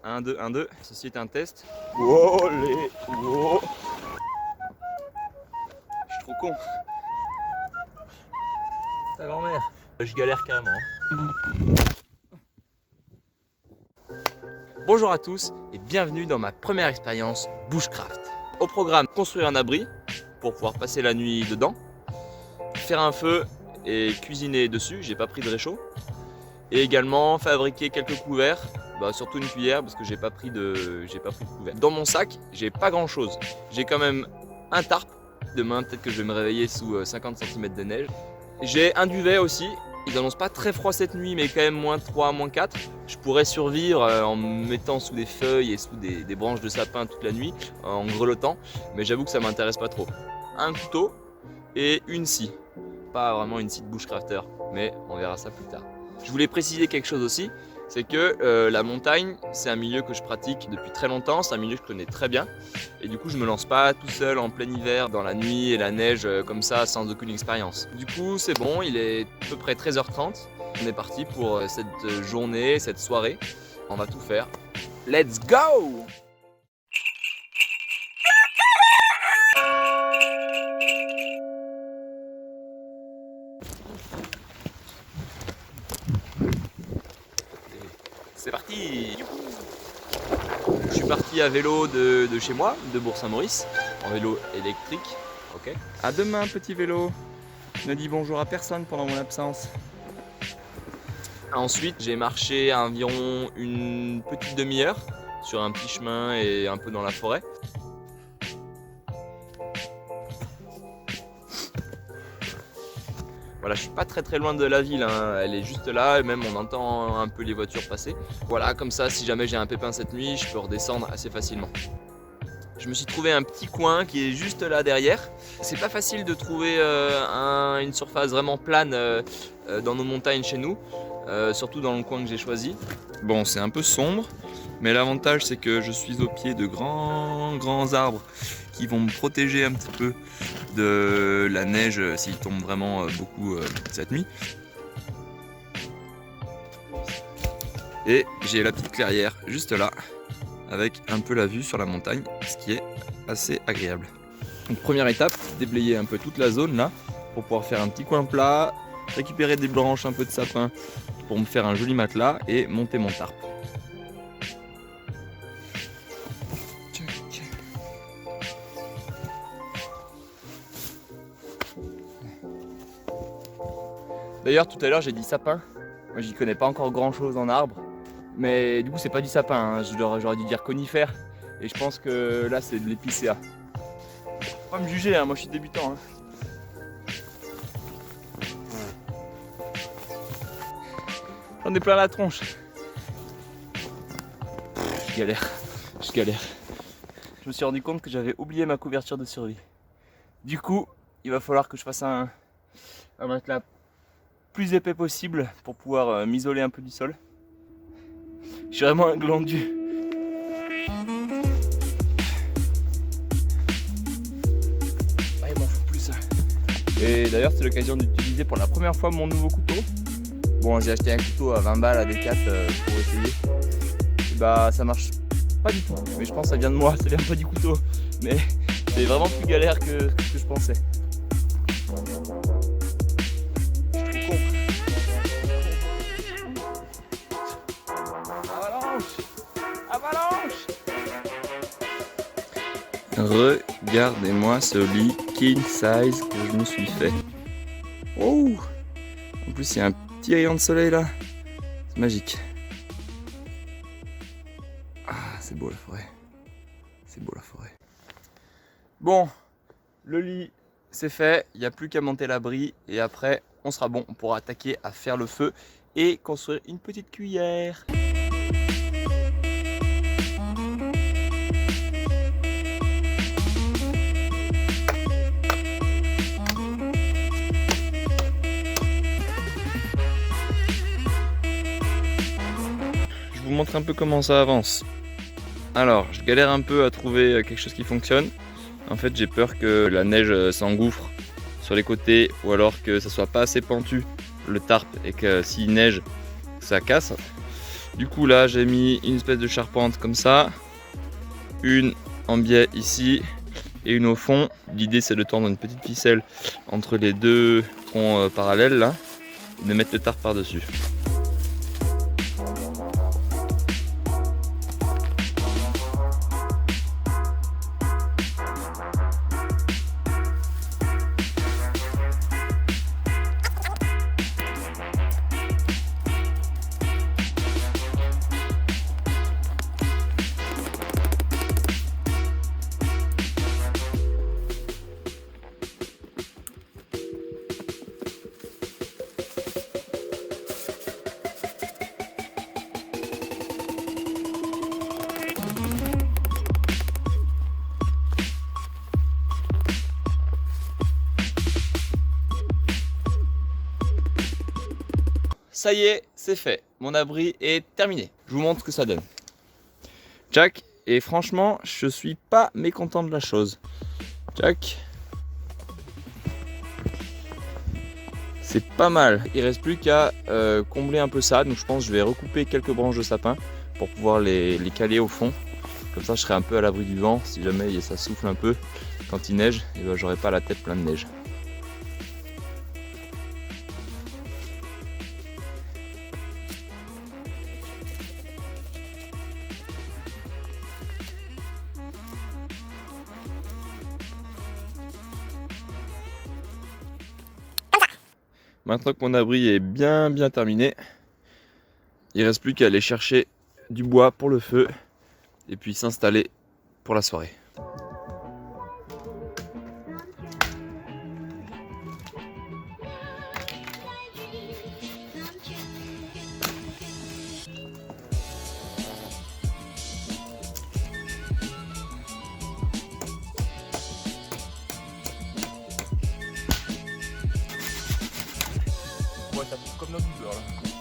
1, 2, 1, 2. Ceci est un test. Wow, wow. Je suis trop con. Ta grand-mère. Je galère carrément. Bonjour à tous et bienvenue dans ma première expérience bushcraft. Au programme, construire un abri pour pouvoir passer la nuit dedans, faire un feu et cuisiner dessus, j'ai pas pris de réchaud, et également fabriquer quelques couverts, surtout une cuillère parce que j'ai pas pris de couvert. Dans mon sac, j'ai pas grand chose. J'ai quand même un tarp. Demain, peut-être que je vais me réveiller sous 50 cm de neige. J'ai un duvet aussi. Ils annoncent pas très froid cette nuit, mais quand même moins 3, moins 4. Je pourrais survivre en me mettant sous des feuilles et sous des branches de sapin toute la nuit, en grelottant. Mais j'avoue que ça m'intéresse pas trop. Un couteau et une scie. Pas vraiment une scie de bushcrafter, mais on verra ça plus tard. Je voulais préciser quelque chose aussi, c'est que la montagne, c'est un milieu que je pratique depuis très longtemps, c'est un milieu que je connais très bien. Et du coup, je me lance pas tout seul en plein hiver, dans la nuit et la neige, comme ça, sans aucune expérience. Du coup, c'est bon, il est à peu près 13h30. On est parti pour cette journée, cette soirée. On va tout faire. Let's go! C'est parti! Je suis parti à vélo de chez moi, de Bourg-Saint-Maurice, en vélo électrique. Ok. À demain, petit vélo. Ne dis bonjour à personne pendant mon absence. Ensuite, j'ai marché environ une petite demi-heure sur un petit chemin et un peu dans la forêt. Voilà, je suis pas très loin de la ville, hein. Elle est juste là et même on entend un peu les voitures passer. Voilà, comme ça, si jamais j'ai un pépin cette nuit, je peux redescendre assez facilement. Je me suis trouvé un petit coin qui est juste là derrière. C'est pas facile de trouver une surface vraiment plane dans nos montagnes chez nous, surtout dans le coin que j'ai choisi. Bon, c'est un peu sombre, mais l'avantage c'est que je suis au pied de grands arbres qui vont me protéger un petit peu de la neige s'il tombe vraiment beaucoup cette nuit. Et j'ai la petite clairière juste là, avec un peu la vue sur la montagne, ce qui est assez agréable. Donc première étape, déblayer un peu toute la zone là, pour pouvoir faire un petit coin plat, récupérer des branches, un peu de sapin, pour me faire un joli matelas et monter mon tarp. D'ailleurs tout à l'heure j'ai dit sapin, moi j'y connais pas encore grand chose en arbre, mais du coup c'est pas du sapin, hein. J'aurais dû dire conifère, et je pense que là c'est de l'épicéa. Faut pas me juger, hein, moi je suis débutant. J'en ai plein la tronche. Je galère. Je me suis rendu compte que j'avais oublié ma couverture de survie. Du coup, il va falloir que je fasse un matelas plus épais possible pour pouvoir m'isoler un peu du sol. Je suis vraiment un glandu. Ah, il m'en faut plus. Et d'ailleurs, c'est l'occasion d'utiliser pour la première fois mon nouveau couteau. Bon, j'ai acheté un couteau à 20 balles à Decat pour essayer. Et ça marche pas du tout. Mais je pense que ça vient de moi, ça vient pas du couteau. Mais c'est vraiment plus galère que ce que je pensais. Regardez-moi ce lit king size que je me suis fait. Oh! En plus, il y a un petit rayon de soleil là. C'est magique. Ah, c'est beau la forêt. C'est beau la forêt. Bon, le lit, c'est fait. Il n'y a plus qu'à monter l'abri. Et après, on sera bon. On pourra attaquer à faire le feu et construire une petite cuillère. Je vous montre un peu comment ça avance. Alors, je galère un peu à trouver quelque chose qui fonctionne. En fait, j'ai peur que la neige s'engouffre sur les côtés ou alors que ça soit pas assez pentu le tarp et que s'il neige, ça casse. Du coup là j'ai mis une espèce de charpente comme ça, une en biais ici et une au fond. L'idée c'est de tendre une petite ficelle entre les deux troncs parallèles là et de mettre le tarp par dessus. Ça y est, c'est fait. Mon abri est terminé. Je vous montre ce que ça donne. Jack, et franchement, je suis pas mécontent de la chose. Jack. C'est pas mal. Il reste plus qu'à combler un peu ça. Donc je pense que je vais recouper quelques branches de sapin pour pouvoir les caler au fond. Comme ça, je serai un peu à l'abri du vent. Si jamais ça souffle un peu quand il neige, et ben, j'aurai pas la tête pleine de neige. Maintenant que mon abri est bien terminé, il reste plus qu'à aller chercher du bois pour le feu et puis s'installer pour la soirée.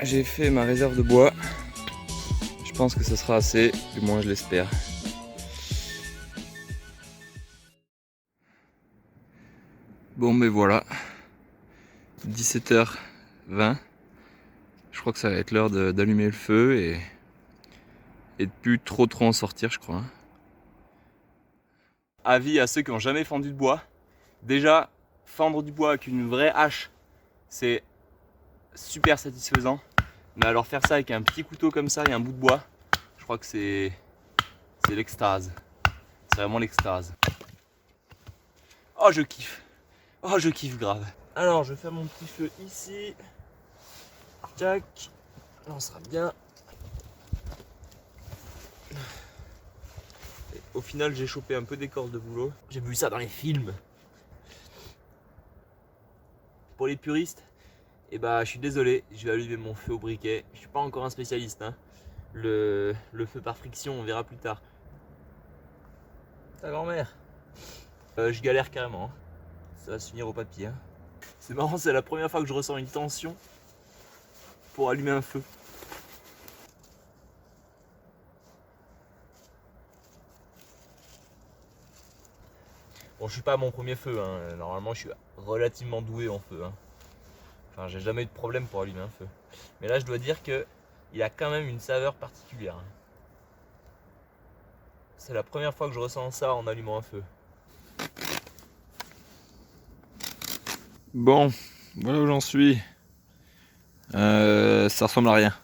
J'ai fait ma réserve de bois. Je pense que ce sera assez, du moins je l'espère. Bon mais voilà, 17h20. Je crois que ça va être l'heure d'allumer le feu et de plus trop en sortir, je crois. Avis à ceux qui n'ont jamais fendu de bois. Déjà, fendre du bois avec une vraie hache, c'est super satisfaisant. Mais alors faire ça avec un petit couteau comme ça et un bout de bois, je crois que c'est l'extase. C'est vraiment l'extase. Oh je kiffe. Oh je kiffe grave. Alors je vais faire mon petit feu ici. Tac. Là on sera bien. Et au final j'ai chopé un peu d'écorce de bouleau. J'ai vu ça dans les films. Pour les puristes, et bah je suis désolé, je vais allumer mon feu au briquet. Je suis pas encore un spécialiste, hein. Le feu par friction, on verra plus tard. Ta grand-mère. Je galère carrément. Hein. Ça va se finir au papier. Hein. C'est marrant, c'est la première fois que je ressens une tension pour allumer un feu. Bon, je suis pas à mon premier feu. Hein. Normalement, je suis relativement doué en feu. Hein. Enfin, j'ai jamais eu de problème pour allumer un feu. Mais là, je dois dire que il a quand même une saveur particulière. Hein. C'est la première fois que je ressens ça en allumant un feu. Bon, voilà où j'en suis. Ça ressemble à rien.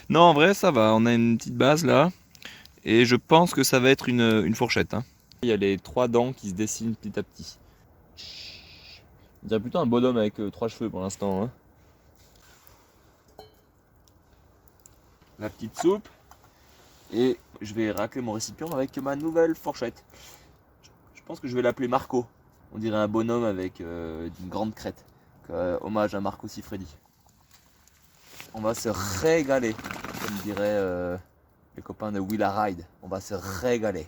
Non, en vrai, ça va. On a une petite base là. Et je pense que ça va être une fourchette. Hein. Il y a les 3 dents qui se dessinent petit à petit. On dirait plutôt un bonhomme avec 3 cheveux pour l'instant. Hein. La petite soupe. Et je vais racler mon récipient avec ma nouvelle fourchette. Je pense que je vais l'appeler Marco. On dirait un bonhomme avec une grande crête. Hommage à Marco Siffredi. On va se régaler, comme diraient les copains de Will Ride. On va se régaler.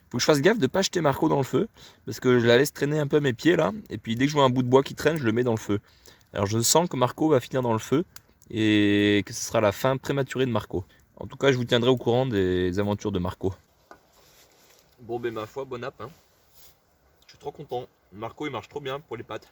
Faut que je fasse gaffe de ne pas jeter Marco dans le feu, parce que je la laisse traîner un peu à mes pieds là, et puis dès que je vois un bout de bois qui traîne, je le mets dans le feu. Alors je sens que Marco va finir dans le feu, et que ce sera la fin prématurée de Marco. En tout cas, je vous tiendrai au courant des aventures de Marco. Bon ben ma foi, bon app. Hein. Je suis trop content. Marco il marche trop bien pour les pâtes.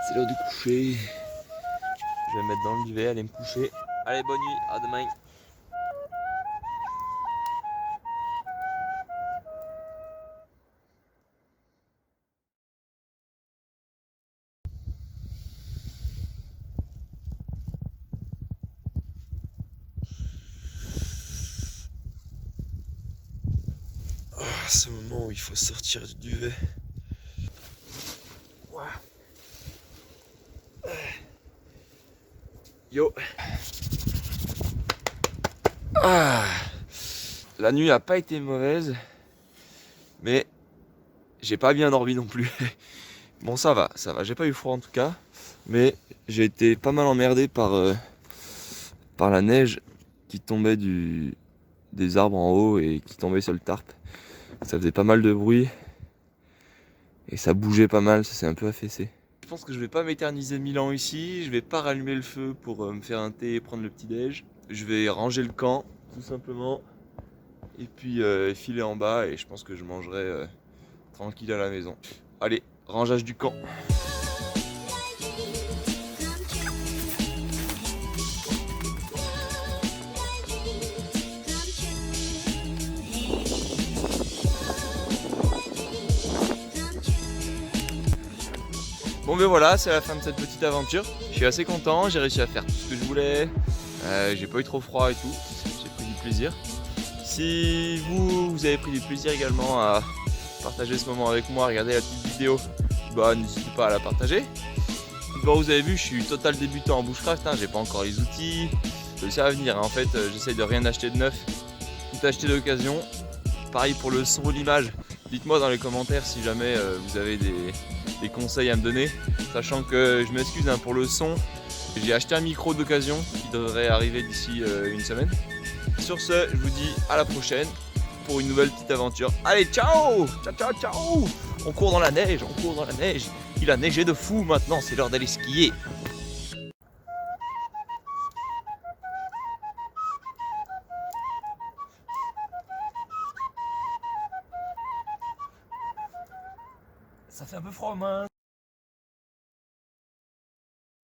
C'est l'heure de coucher. Je vais me mettre dans le duvet, aller me coucher. Allez, bonne nuit, à demain. Ce moment où il faut sortir du duvet. Yo. La nuit a pas été mauvaise, mais j'ai pas bien dormi non plus. Bon, ça va, j'ai pas eu froid en tout cas, mais j'ai été pas mal emmerdé par la neige qui tombait des arbres en haut et qui tombait sur le tarp. Ça faisait pas mal de bruit et ça bougeait pas mal, ça s'est un peu affaissé. Je pense que je vais pas m'éterniser 1000 ans ici, je vais pas rallumer le feu pour me faire un thé et prendre le petit déj. Je vais ranger le camp, tout simplement, et puis filer en bas et je pense que je mangerai tranquille à la maison. Allez, rangeage du camp. Bon ben voilà, c'est la fin de cette petite aventure. Je suis assez content, j'ai réussi à faire tout ce que je voulais. J'ai pas eu trop froid et tout, j'ai pris du plaisir. Si vous avez pris du plaisir également à partager ce moment avec moi, regarder la petite vidéo, bah n'hésitez pas à la partager. Bon, vous avez vu, je suis total débutant en bushcraft, j'ai pas encore les outils. Ça va venir, en fait, j'essaye de rien acheter de neuf, tout acheter d'occasion. Pareil pour le son ou l'image. Dites-moi dans les commentaires si jamais vous avez des conseils à me donner, sachant que je m'excuse pour le son. J'ai acheté un micro d'occasion qui devrait arriver d'ici une semaine. Sur ce, je vous dis à la prochaine pour une nouvelle petite aventure. Allez, ciao! Ciao, ciao, ciao! On court dans la neige, on court dans la neige. Il a neigé de fou maintenant, c'est l'heure d'aller skier. Ça fait un peu froid aux mains.